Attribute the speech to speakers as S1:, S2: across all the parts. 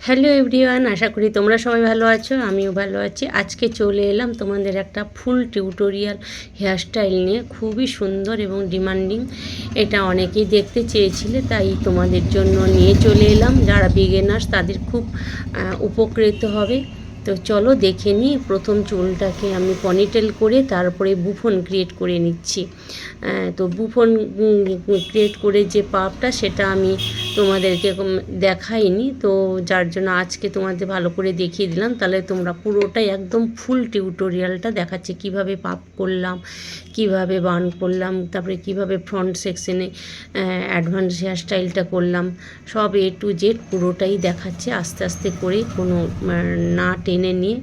S1: Hello everyone, আশা করি তোমরা সবাই ভালো আছো, আমিও ভালো আছি। আজকে চলে এলাম তোমাদের একটা ফুল টিউটোরিয়াল হেয়ারস্টাইল নিয়ে, খুবই সুন্দর এবং ডিমান্ডিং। এটা অনেকেই দেখতে চেয়েছিলে, তাই তোমাদের জন্য নিয়ে চলে এলাম। যারা বিগিনার্স তাদের খুব উপকৃত হবে। তো চলো দেখে নিই। প্রথম চুলটাকে আমি পনিটেল করে তারপরে বুফন ক্রিয়েট করে নিচ্ছি। তো বুফন ক্রিয়েট করে যে পাপটা সেটা আমি তোমাদেরকে দেখাইনি, তো যার জন্য আজকে তোমাদের ভালো করে দেখিয়ে দিলাম। তাহলে তোমরা পুরোটাই একদম ফুল টিউটোরিয়ালটা দেখাচ্ছে, কিভাবে পাপ করলাম, কিভাবে বান করলাম, তারপরে কিভাবে ফ্রন্ট সেকশনে অ্যাডভান্স হেয়ার স্টাইলটা করলাম, সব A to Z পুরোটাই দেখাচ্ছে আস্তে আস্তে করে, কোনো না টেনে নিয়ে।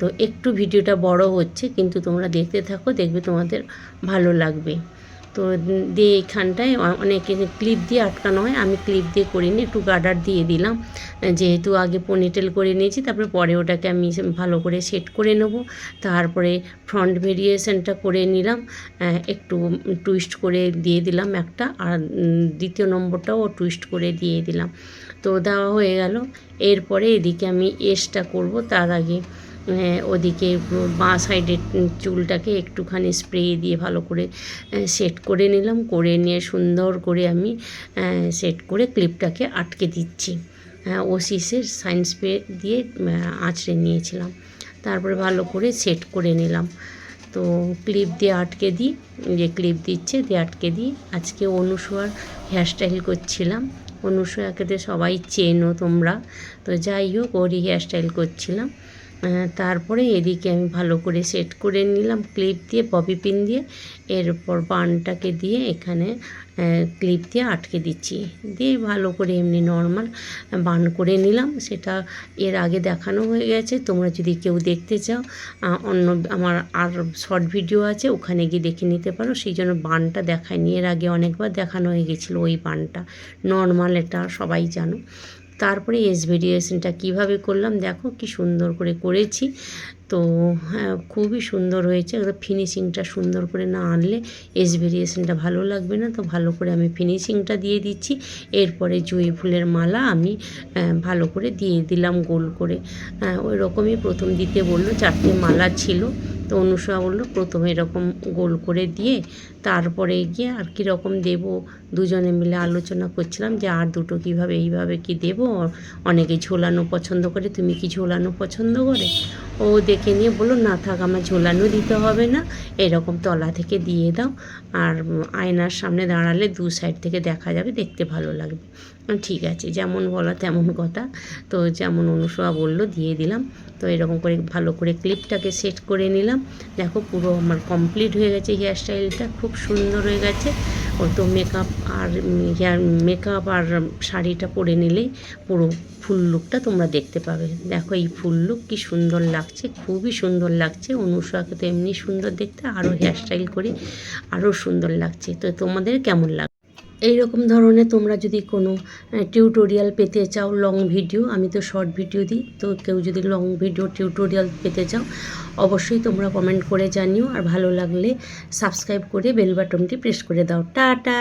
S1: তো একটু ভিডিওটা বড় হচ্ছে, কিন্তু তোমরা দেখতে থাকো, দেখবে তোমাদের ভালো লাগবে। তো দিয়ে এইখানটায় অনেকে ক্লিপ দিয়ে আটকানো হয়, আমি ক্লিপ দিয়ে করিনি, একটু গার্ডার দিয়ে দিলাম, যেহেতু আগে পনিটেল করে নিয়েছি। তারপরে পরে ওটাকে আমি ভালো করে সেট করে নেব। তারপরে ফ্রন্ট ভেরিয়েশনটা করে নিলাম, একটু টুইস্ট করে দিয়ে দিলাম একটা, আর দ্বিতীয় নম্বরটাও টুইস্ট করে দিয়ে দিলাম। তো দেওয়া হয়ে গেল। এরপরে এদিকে আমি এসটা করব, তার আগে ওদিকে বাঁ সাইডের চুলটাকে একটুখানি স্প্রে দিয়ে ভালো করে সেট করে নিলাম। করে নিয়ে সুন্দর করে আমি সেট করে ক্লিপটাকে আটকে দিচ্ছি। ওসিসের সাইন স্প্রে দিয়ে আঁচড়ে নিয়েছিলাম, তারপরে ভালো করে সেট করে নিলাম। তো ক্লিপ দিয়ে আটকে দিই, যে ক্লিপ দিচ্ছে দিয়ে আটকে দিই। আজকে অনুসুয়ার হেয়ারস্টাইল করছিলাম। অনুসুয়াকে তো সবাই চেনো তোমরা, তো যাই হোক ওরই হেয়ারস্টাইল করছিলাম। তারপরে এদিকে আমি ভালো করে সেট করে নিলাম ক্লিপ দিয়ে, ববি পিন দিয়ে। এরপর বানটাকে দিয়ে এখানে ক্লিপ দিয়ে আটকে দিচ্ছি, দিয়ে ভালো করে এমনি নর্মাল বান করে নিলাম। সেটা এর আগে দেখানো হয়ে গেছে, তোমরা যদি কেউ দেখতে চাও অন্য আমার আর শর্ট ভিডিও আছে, ওখানে গিয়ে দেখে নিতে পারো। সেই জন্য বানটা দেখায়নি, এর আগে অনেকবার দেখানো হয়ে গেছিলো ওই বানটা। নর্মাল এটা সবাই জানো। তারপরে এস ভেরিয়েশনটা কীভাবে করলাম দেখো, কি সুন্দর করে করেছি। তো হ্যাঁ, খুবই সুন্দর হয়েছে। ফিনিশিংটা সুন্দর করে না আনলে এস ভেরিয়েশনটা ভালো লাগবে না, তো ভালো করে আমি ফিনিশিংটা দিয়ে দিচ্ছি। এরপরে জুঁই ফুলের মালা আমি ভালো করে দিয়ে দিলাম গোল করে। ওই রকমই প্রথম দিতে বললো, 4টে মালা ছিল, তো অনুসয়া বললো প্রথমে এরকম গোল করে দিয়ে তারপরে গিয়ে আর কীরকম দেবো, দুজনে মিলে আলোচনা করছিলাম যে আর দুটো কীভাবে এইভাবে কি দেবো। অনেকে ঝোলানো পছন্দ করে, তুমি কি ঝোলানো পছন্দ করে? ও দেখে নিয়ে বললো না থাক, আমার ঝোলানো দিতে হবে না, এরকম তলা থেকে দিয়ে দাও, আর আয়নার সামনে দাঁড়ালে দু সাইড থেকে দেখা যাবে, দেখতে ভালো লাগবে। ঠিক আছে, যেমন বলা তেমন কথা। তো যেমন অনুসয়া বললো দিয়ে দিলাম। তো এরকম করে ভালো করে ক্লিপটাকে সেট করে নিলাম। দেখো পুরো আমার কমপ্লিট হয়ে গেছে, হেয়ারস্টাইলটা খুব সুন্দর হয়ে গেছে। ও তো মেকআপ আর শাড়িটা পরে নিলেই পুরো ফুল লুকটা তোমরা দেখতে পাবে। দেখো এই ফুল লুক কী সুন্দর লাগছে, খুবই সুন্দর লাগছে। অনুসয়াকে তো এমনি সুন্দর দেখতে, আরও হেয়ারস্টাইল করে আরও সুন্দর লাগছে। তো তোমাদের কেমন লাগে? এই রকম ধরনের তোমরা যদি কোনো টিউটোরিয়াল পেতে চাও, লং ভিডিও, আমি তো শর্ট ভিডিও দিই, তো কেউ যদি লং ভিডিও টিউটোরিয়াল পেতে চাও অবশ্যই তোমরা কমেন্ট করে জানিও। আর ভালো লাগলে সাবস্ক্রাইব করে বেল বাটনটি প্রেস করে দাও। টাটা।